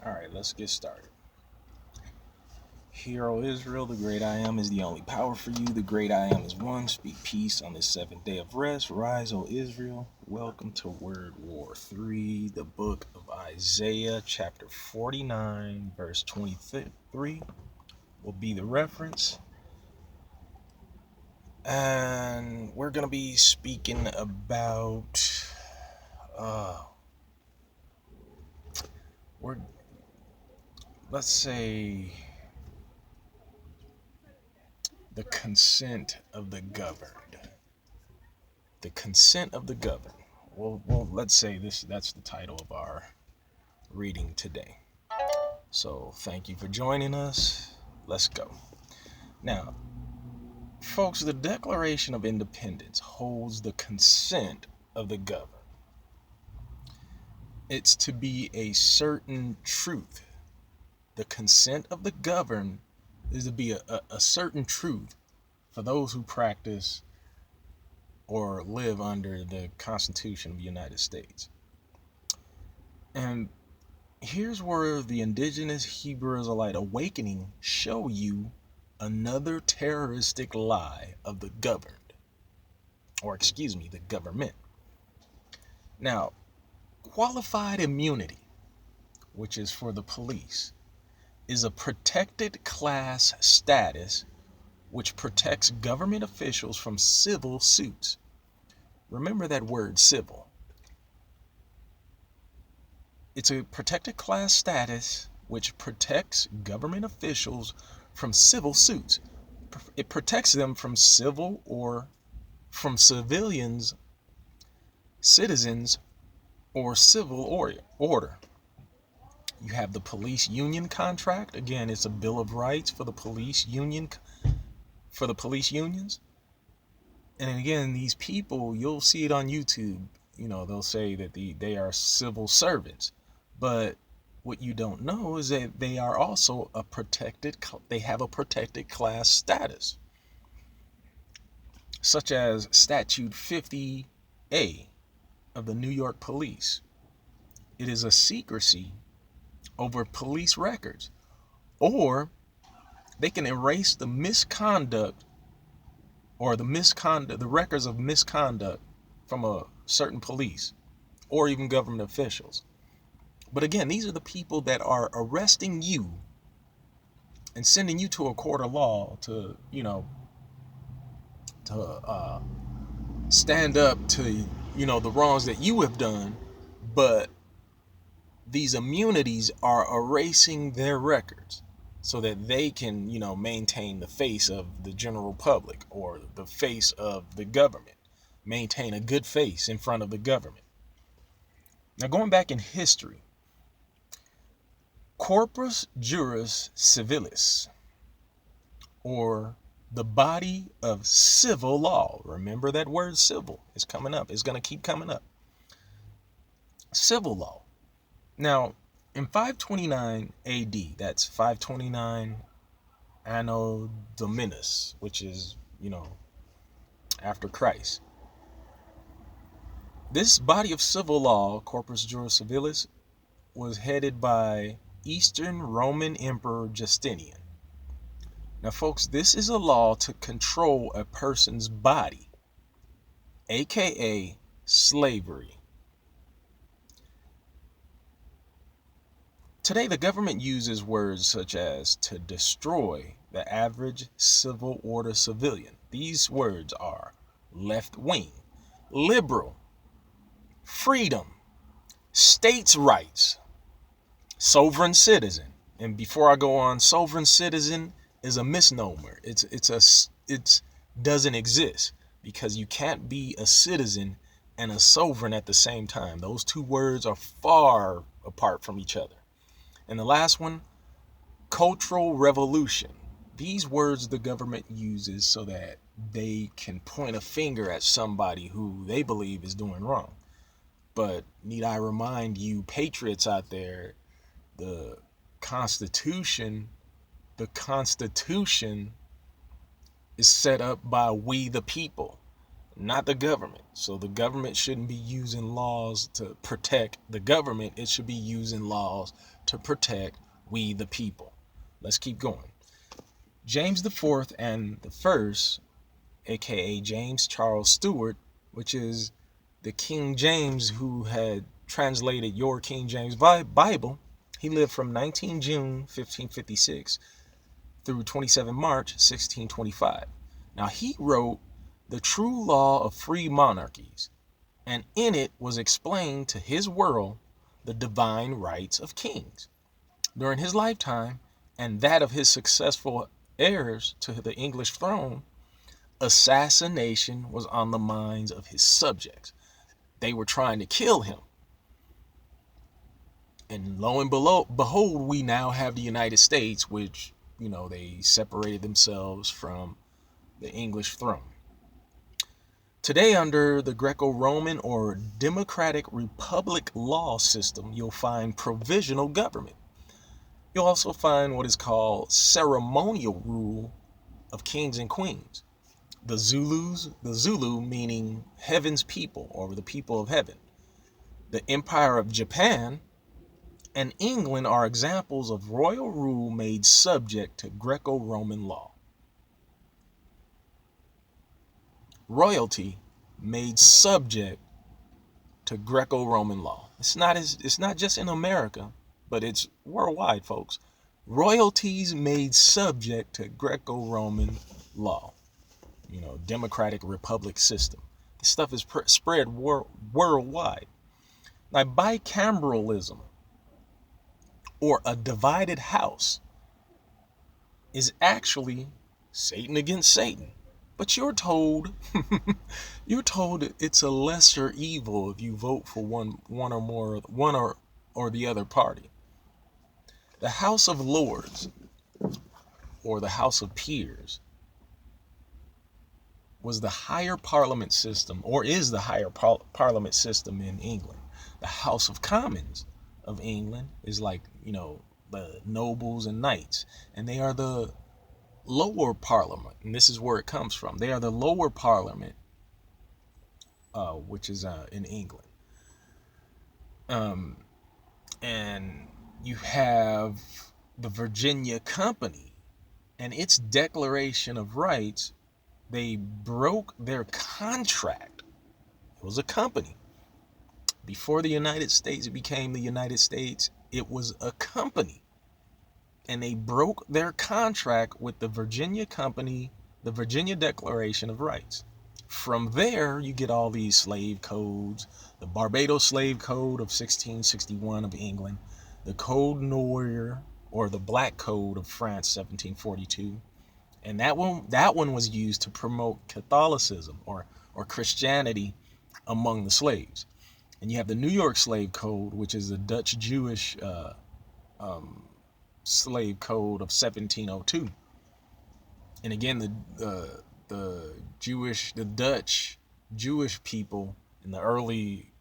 All right, let's get started. Hear, O Israel, the great I am is the only power for you. The great I am is one. Speak peace on this seventh day of rest. Rise, O Israel. Welcome to Word War 3, the book of Isaiah, chapter 49, verse 23 will be the reference. And we're going to be speaking about let's say the consent of the governed. The consent of the governed. Well, let's say that's the title of our reading today. So thank you for joining us. Let's go. Now, folks, the Declaration of Independence holds the consent of the governed. It's to be a certain truth. The consent of the governed is to be a certain truth for those who practice or live under the Constitution of the United States. And here's where the Indigenous Hebrew Israelite awakening show you another terroristic lie of the governed, or the government. Now, qualified immunity, which is for the police, is a protected class status which protects government officials from civil suits. Remember that word, civil. It's a protected class status which protects government officials from civil suits. It protects them from civil or from civilians, citizens, or civil order. You have the police union contract. Again, it's a bill of rights for the police unions. And again, these people, you'll see it on YouTube. They'll say that they are civil servants. But what you don't know is that they are also they have a protected class status, such as Statute 50A of the New York Police. It is a secrecy over police records, or they can erase the misconduct or the records of misconduct from a certain police or even government officials. But again, these are the people that are arresting you and sending you to a court of law to stand up to the wrongs that you have done. But these immunities are erasing their records so that they can maintain the face of the general public or the face of the government, maintain a good face in front of the government. Now, going back in history, Corpus Juris Civilis, or the body of civil law. Remember that word civil is coming up. It's going to keep coming up. Civil law. Now, in 529 AD, that's 529 Anno Dominus, which is, after Christ. This body of civil law, Corpus Juris Civilis, was headed by Eastern Roman Emperor Justinian. Now, folks, this is a law to control a person's body, aka slavery. Today, the government uses words such as to destroy the average civil order civilian. These words are left wing, liberal, freedom, states' rights, sovereign citizen. And before I go on, sovereign citizen is a misnomer. It doesn't exist, because you can't be a citizen and a sovereign at the same time. Those two words are far apart from each other. And the last one, cultural revolution. These words the government uses so that they can point a finger at somebody who they believe is doing wrong. But need I remind you patriots out there, the Constitution is set up by we the people, not the government. So the government shouldn't be using laws to protect the government. It should be using laws to protect we the people. Let's keep going. James the Fourth and the First, aka James Charles Stewart, which is the King James who had translated your King James Bible. He lived from 19 June 1556 through 27 March 1625. Now he wrote The True Law of Free Monarchies, and in it was explained to his world the divine rights of kings. During his lifetime and that of his successful heirs to the English throne, assassination was on the minds of his subjects. They were trying to kill him. And lo and behold, we now have the United States, which, they separated themselves from the English throne. Today, under the Greco-Roman or Democratic Republic law system, you'll find provisional government. You'll also find what is called ceremonial rule of kings and queens. The Zulu meaning heaven's people or the people of heaven. The Empire of Japan and England are examples of royal rule made subject to Greco-Roman law. Royalty made subject to Greco-Roman law. It's not just in America, but it's worldwide, folks. Royalties made subject to Greco-Roman law. Democratic republic system. This stuff is spread worldwide. Now, bicameralism or a divided house is actually Satan against Satan. But you're told it's a lesser evil if you vote for one or the other party. The House of Lords or the House of Peers was the higher parliament system, or is the higher parliament system in England. The House of Commons of England is like, the nobles and knights, and they are the lower parliament, and this is where it comes from. They are the lower parliament, which is in England. And you have the Virginia Company and its Declaration of Rights. They broke their contract. It was a company. Before the United States became the United States, it was a company. And they broke their contract with the Virginia Company, the Virginia Declaration of Rights. From there, you get all these slave codes, the Barbados Slave Code of 1661 of England, the Code Noir, or the Black Code of France, 1742. And that one was used to promote Catholicism or Christianity among the slaves. And you have the New York Slave Code, which is the Dutch Jewish slave code of 1702. And again, the Dutch Jewish people in the early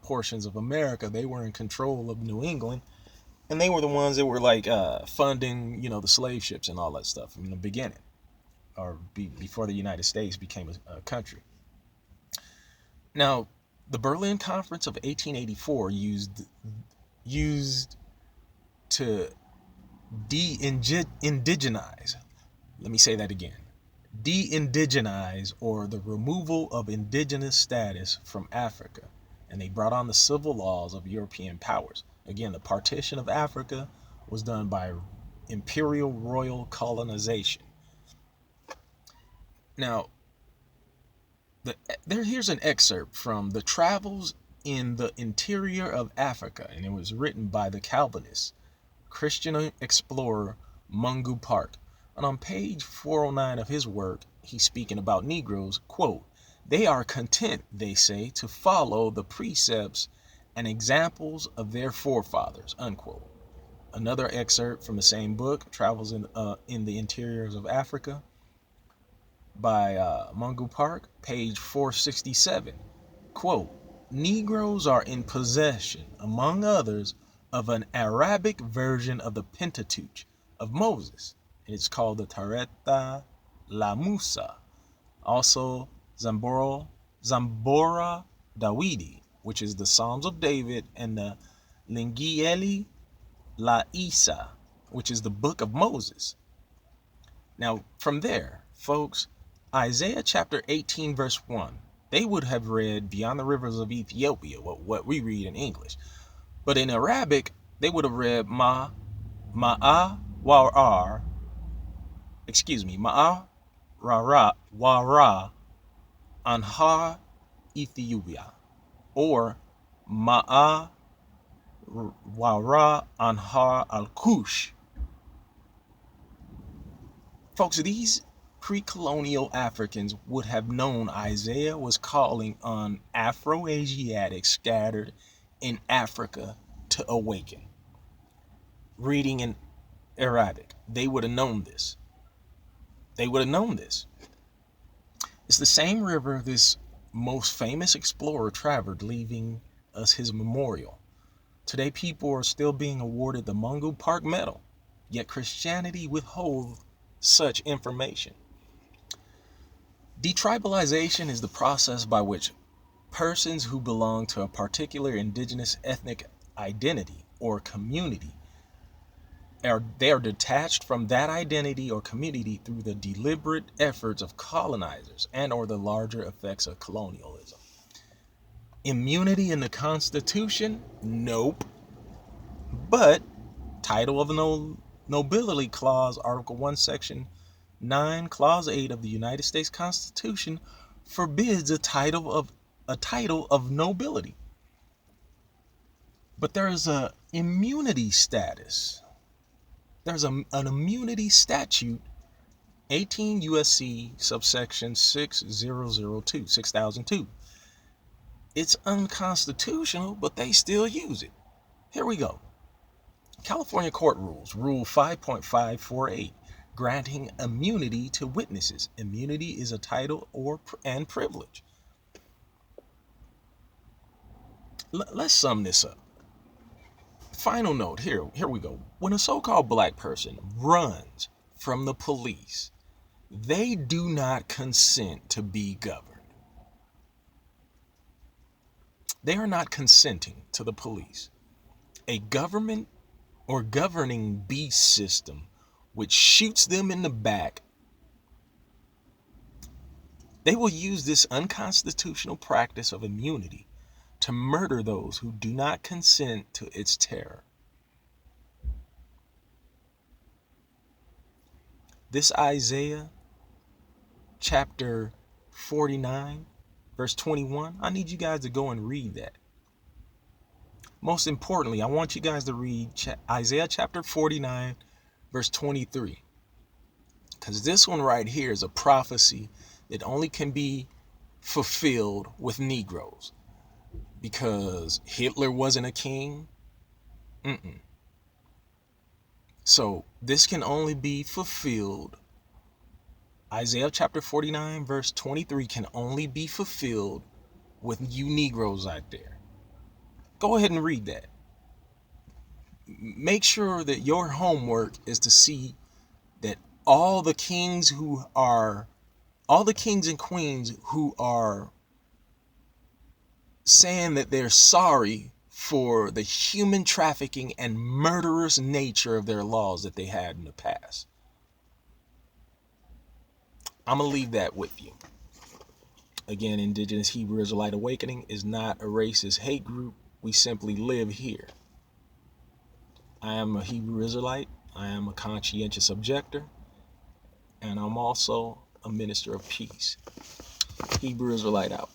portions of America, they were in control of New England. And they were the ones that were like funding, the slave ships and all that stuff from the beginning, or before the United States became a country. Now, the Berlin Conference of 1884 used to de-indigenize. Let me say that again. De-indigenize, or the removal of indigenous status from Africa. And they brought on the civil laws of European powers. Again, the partition of Africa was done by imperial royal colonization. Now, here's an excerpt from The Travels in the Interior of Africa, and it was written by the Calvinist Christian explorer Mungo Park. And on page 409 of his work, he's speaking about Negroes, quote, "They are content, they say, to follow the precepts and examples of their forefathers," unquote. Another excerpt from the same book, Travels in the Interiors of Africa, by Mungo Park, page 467, quote, "Negroes are in possession, among others, of an Arabic version of the Pentateuch of Moses. It's called the Tareta La Musa, also Zambora Dawidi, which is the Psalms of David, and the Lingieli La Isa, which is the Book of Moses. Now, from there, folks, Isaiah chapter 18, verse 1, they would have read beyond the rivers of Ethiopia, what we read in English. But in Arabic, they would have read Ma'awarar, Ma'awara Anhar Ethiopia, or Ma'awara Anhar al-Kush. Folks, these pre-colonial Africans would have known Isaiah was calling on Afro-Asiatics scattered in Africa to awaken. Reading in Arabic, they would have known this. They would have known this. It's the same river this most famous explorer traveled, leaving us his memorial. Today, people are still being awarded the Mungo Park Medal, yet Christianity withholds such information. Detribalization is the process by which persons who belong to a particular indigenous ethnic identity or community they are detached from that identity or community through the deliberate efforts of colonizers and or the larger effects of colonialism. Immunity in the Constitution? Nope. But title of the Nobility Clause, Article 1, Section 9, Clause 8 of the United States Constitution forbids a title of nobility. But there is an immunity status. There's an immunity statute, 18 U.S.C. subsection 6002. It's unconstitutional, but they still use it. Here we go. California Court Rules, Rule 5.548, granting immunity to witnesses. Immunity is a title and privilege. Let's sum this up. Final note, here we go. When a so-called black person runs from the police, they do not consent to be governed. They are not consenting to the police. A government or governing beast system which shoots them in the back, they will use this unconstitutional practice of immunity to murder those who do not consent to its terror. This Isaiah chapter 49, verse 21, I need you guys to go and read that. Most importantly, I want you guys to read Isaiah chapter 49, verse 23. Because this one right here is a prophecy that only can be fulfilled with Negroes. Because Hitler wasn't a king. So this can only be fulfilled. Isaiah chapter 49, verse 23 can only be fulfilled with you Negroes out there. Go ahead and read that. Make sure that your homework is to see that all the kings and queens who are saying that they're sorry for the human trafficking and murderous nature of their laws that they had in the past. I'm going to leave that with you. Again, Indigenous Hebrew Israelite Awakening is not a racist hate group. We simply live here. I am a Hebrew Israelite. I am a conscientious objector. And I'm also a minister of peace. Hebrew Israelite out.